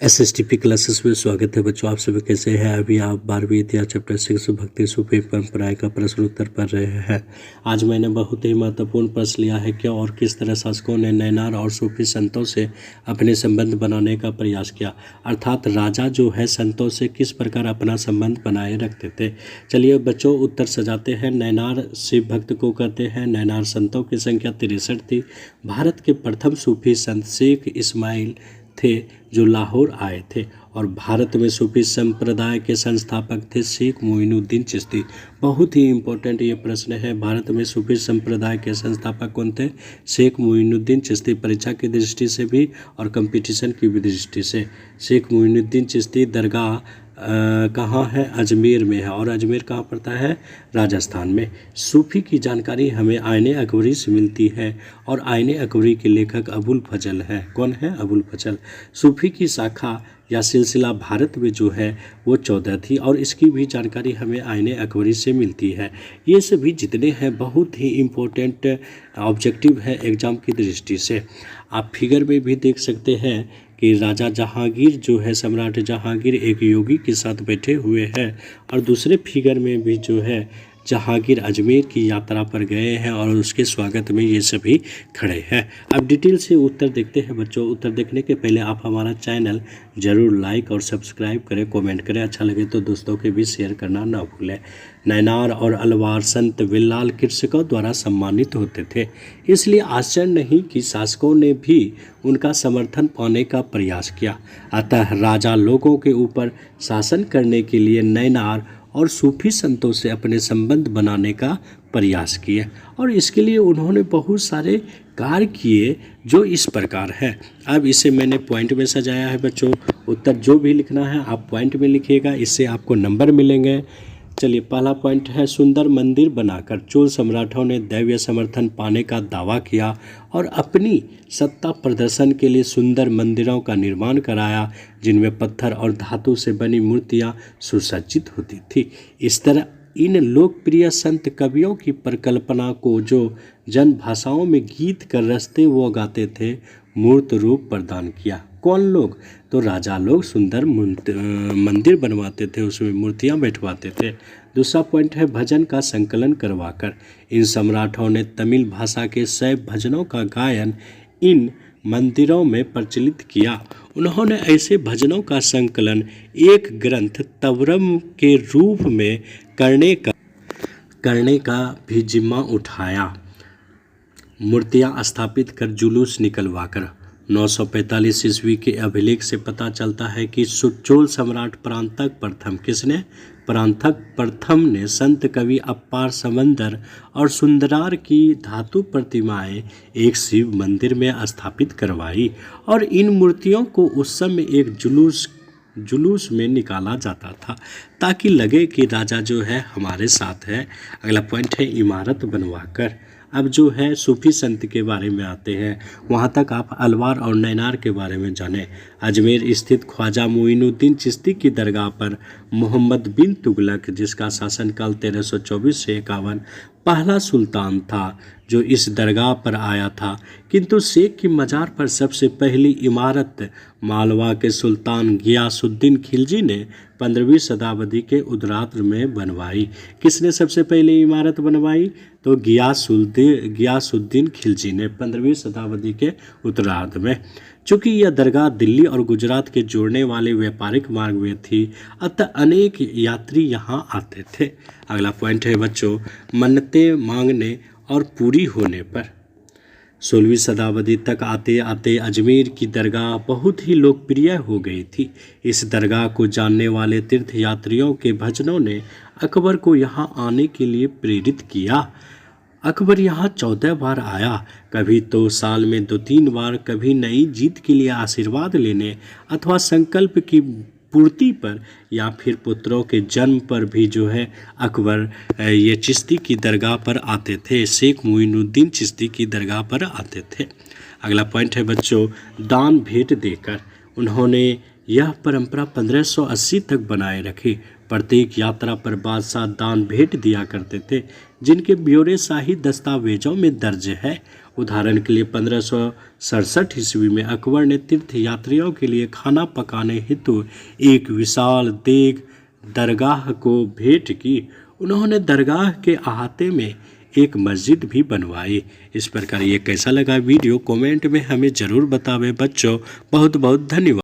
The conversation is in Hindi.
एसएसटीपी क्लासेस में स्वागत है बच्चों। आप सभी कैसे हैं? अभी आप 12वीं इतिहास चैप्टर 6 भक्ति सूफी परंपराएं का प्रश्न उत्तर पढ़ रहे हैं। आज मैंने बहुत ही महत्वपूर्ण प्रश्न लिया है कि और किस तरह शासकों ने नैनार और सूफी संतों से अपने संबंध बनाने का प्रयास किया, अर्थात राजा जो है संतों से किस प्रकार अपना संबंध बनाए रखते थे। चलिए बच्चों उत्तर सजाते हैं। नैनार शिव भक्त को कहते हैं। नैनार संतों की संख्या 63 थी। भारत के प्रथम सूफी संत शेख इस्माइल थे जो लाहौर आए थे, और भारत में सूफी संप्रदाय के संस्थापक थे शेख मोइनुद्दीन चिश्ती। बहुत ही इम्पोर्टेंट ये प्रश्न है। भारत में सूफी संप्रदाय के संस्थापक कौन थे? शेख मोइनुद्दीन चिश्ती। परीक्षा की दृष्टि से भी और कंपटीशन की भी दृष्टि से शेख मोइनुद्दीन चिश्ती दरगाह कहाँ है? अजमेर में है। और अजमेर कहाँ पड़ता है? राजस्थान में। सूफी की जानकारी हमें आईने अकबरी से मिलती है, और आईने अकबरी के लेखक अबुल फजल है। कौन है? अबुल फजल। सूफी की शाखा या सिलसिला भारत में जो है वो 14 थी, और इसकी भी जानकारी हमें आईने अकबरी से मिलती है। ये सभी जितने हैं बहुत ही इम्पोर्टेंट ऑब्जेक्टिव है एग्जाम की दृष्टि से। आप फिगर में भी देख सकते हैं कि राजा जहांगीर जो है, सम्राट जहांगीर एक योगी के साथ बैठे हुए हैं, और दूसरे फिगर में भी जो है जहांगीर अजमेर की यात्रा पर गए हैं और उसके स्वागत में ये सभी खड़े हैं। अब डिटेल से उत्तर देखते हैं बच्चों। उत्तर देखने के पहले आप हमारा चैनल ज़रूर लाइक और सब्सक्राइब करें, कमेंट करें। अच्छा लगे तो दोस्तों के भी शेयर करना ना भूलें। नैनार और अलवार संत विल्लाल कृषकों द्वारा सम्मानित होते थे, इसलिए आश्चर्य नहीं कि शासकों ने भी उनका समर्थन पाने का प्रयास किया। अतः राजा लोगों के ऊपर शासन करने के लिए नैनार और सूफी संतों से अपने संबंध बनाने का प्रयास किए, और इसके लिए उन्होंने बहुत सारे कार्य किए जो इस प्रकार है। अब इसे मैंने पॉइंट में सजाया है बच्चों। उत्तर जो भी लिखना है आप पॉइंट में लिखिएगा, इससे आपको नंबर मिलेंगे। चलिए पहला पॉइंट है, सुंदर मंदिर बनाकर चोल सम्राटों ने दैवीय समर्थन पाने का दावा किया और अपनी सत्ता प्रदर्शन के लिए सुंदर मंदिरों का निर्माण कराया, जिनमें पत्थर और धातु से बनी मूर्तियां सुसज्जित होती थी। इस तरह इन लोकप्रिय संत कवियों की परिकल्पना को जो जन भाषाओं में गीत कर रचते वो गाते थे, मूर्त रूप प्रदान किया। कौन लोग? तो राजा लोग सुंदर मंदिर बनवाते थे, उसमें मूर्तियां बैठवाते थे। दूसरा पॉइंट है, भजन का संकलन करवाकर इन सम्राटों ने तमिल भाषा के 100 भजनों का गायन इन मंदिरों में प्रचलित किया। उन्होंने ऐसे भजनों का संकलन एक ग्रंथ तवरम के रूप में करने का भी जिम्मा उठाया। मूर्तियां स्थापित कर जुलूस निकलवाकर 945 ईस्वी के अभिलेख से पता चलता है कि चोल सम्राट परांतक प्रथम, किसने? परांतक प्रथम ने संत कवि अप्पार समंदर और सुंदरार की धातु प्रतिमाएं एक शिव मंदिर में स्थापित करवाई, और इन मूर्तियों को उस समय एक जुलूस में निकाला जाता था ताकि लगे कि राजा जो है हमारे साथ है। अगला पॉइंट है, इमारत बनवाकर। अब जो है सूफी संत के बारे में आते हैं, वहाँ तक आप अलवार और नैनार के बारे में जानें। अजमेर स्थित ख्वाजा मोइनुद्दीन चिश्ती की दरगाह पर मोहम्मद बिन तुगलक, जिसका शासनकाल 1324 से 51, पहला सुल्तान था जो इस दरगाह पर आया था, किंतु शेख की मज़ार पर सबसे पहली इमारत मालवा के सुल्तान गियासुद्दीन खिलजी ने 15वीं शताब्दी के उत्तरार्ध में बनवाई। किसने सबसे पहले इमारत बनवाई? तो गियासुद्दीन खिलजी ने 15वीं शताब्दी के उत्तरार्ध में। चूँकि यह दरगाह दिल्ली और गुजरात के जोड़ने वाले व्यापारिक मार्ग में थी, अतः अनेक यात्री यहाँ आते थे। अगला पॉइंट है बच्चों, मन्नतें मांगने और पूरी होने पर। 16वीं शताब्दी तक आते आते अजमेर की दरगाह बहुत ही लोकप्रिय हो गई थी। इस दरगाह को जानने वाले तीर्थयात्रियों के भजनों ने अकबर को यहाँ आने के लिए प्रेरित किया। अकबर यहाँ 14 बार आया, कभी तो साल में 2-3 बार, कभी नई जीत के लिए आशीर्वाद लेने अथवा संकल्प की पूर्ति पर, या फिर पुत्रों के जन्म पर भी जो है अकबर ये चिश्ती की दरगाह पर आते थे, शेख मोइनुद्दीन चिश्ती की दरगाह पर आते थे। अगला पॉइंट है बच्चों, दान भेंट देकर। उन्होंने यह परंपरा 1580 तक बनाए रखी। प्रत्येक यात्रा पर बादशाह दान भेंट दिया करते थे, जिनके ब्यौरे शाही दस्तावेजों में दर्ज है। उदाहरण के लिए 1567 ईस्वी में अकबर ने तीर्थ यात्रियों के लिए खाना पकाने हेतु एक विशाल देग दरगाह को भेंट की। उन्होंने दरगाह के अहाते में एक मस्जिद भी बनवाई। इस प्रकार ये कैसा लगा वीडियो कमेंट में हमें ज़रूर बतावें बच्चों। बहुत बहुत धन्यवाद।